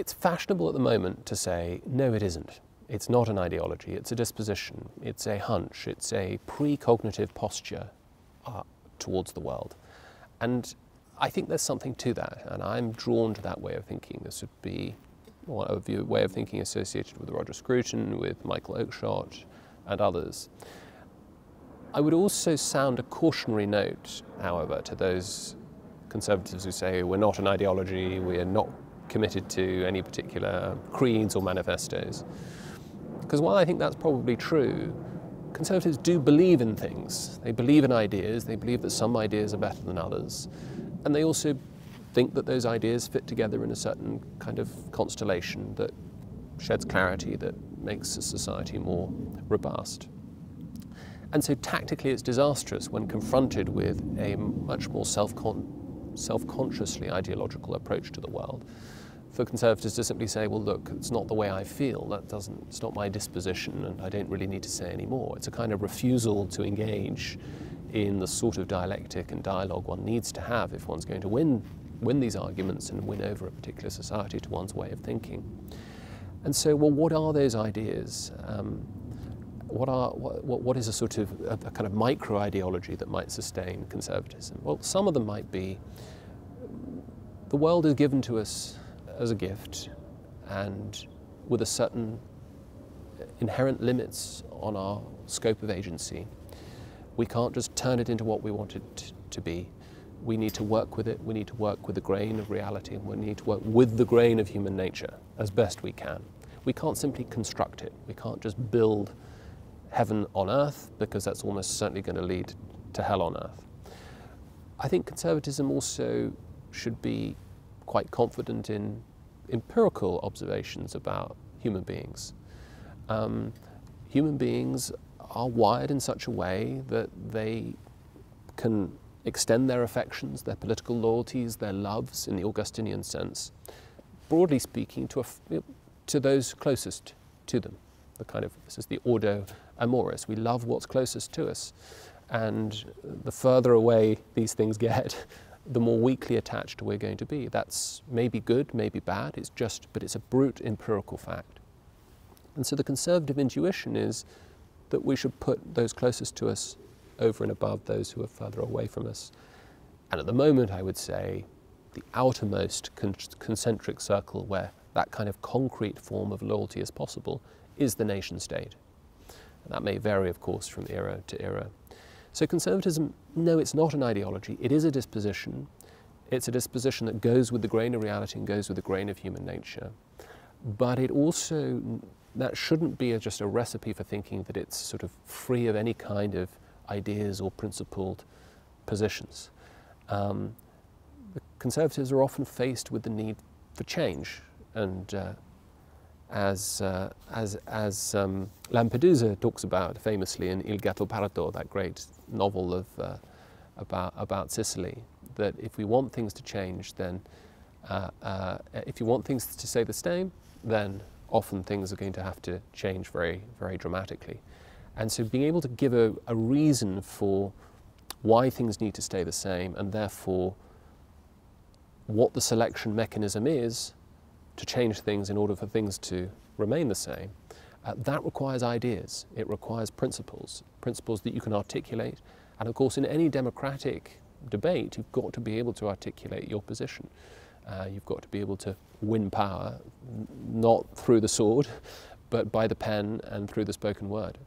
it's fashionable at the moment to say, no, it isn't. It's not an ideology, it's a disposition, it's a hunch, it's a precognitive posture towards the world. And I think there's something to that, and I'm drawn to that way of thinking. This would be a way of thinking associated with Roger Scruton, with Michael Oakeshott, and others. I would also sound a cautionary note, however, to those conservatives who say we're not an ideology, we're not committed to any particular creeds or manifestos. Because while I think that's probably true, conservatives do believe in things. They believe in ideas, they believe that some ideas are better than others, and they also think that those ideas fit together in a certain kind of constellation that sheds clarity, that makes a society more robust. And so tactically it's disastrous when confronted with a much more self-consciously ideological approach to the world, for conservatives to simply say, well, look, it's not the way I feel, it's not my disposition, and I don't really need to say any more. It's a kind of refusal to engage in the sort of dialectic and dialogue one needs to have if one's going to win these arguments and win over a particular society to one's way of thinking. And so, well, what are those ideas? What is a sort of a kind of micro-ideology that might sustain conservatism? Well, some of them might be, the world is given to us as a gift and with a certain inherent limits on our scope of agency. We can't just turn it into what we want it to be. We need to work with it, we need to work with the grain of reality, and we need to work with the grain of human nature as best we can. We can't simply construct it. We can't just build heaven on earth, because that's almost certainly going to lead to hell on earth. I think conservatism also should be quite confident in empirical observations about human beings. Human beings are wired in such a way that they can extend their affections, their political loyalties, their loves, in the Augustinian sense, broadly speaking, to those closest to them. This is the Ordo Amoris. We love what's closest to us. And the further away these things get, the more weakly attached we're going to be. That's maybe good, maybe bad, but it's a brute empirical fact. And so the conservative intuition is that we should put those closest to us over and above those who are further away from us. And at the moment, I would say, the outermost concentric circle where that kind of concrete form of loyalty is possible is the nation state. And that may vary, of course, from era to era. So conservatism, no, it's not an ideology. It is a disposition. It's a disposition that goes with the grain of reality and goes with the grain of human nature. But it also, that shouldn't be just a recipe for thinking that it's sort of free of any kind of ideas or principled positions. The conservatives are often faced with the need for change, and as Lampedusa talks about famously in Il Gattopardo, that great novel of about Sicily, that if we want things to change, then if you want things to stay the same, then often things are going to have to change very, very dramatically. And so being able to give a reason for why things need to stay the same, and therefore what the selection mechanism is to change things in order for things to remain the same, that requires ideas. It requires principles that you can articulate. And of course, in any democratic debate, you've got to be able to articulate your position. You've got to be able to win power, not through the sword, but by the pen and through the spoken word.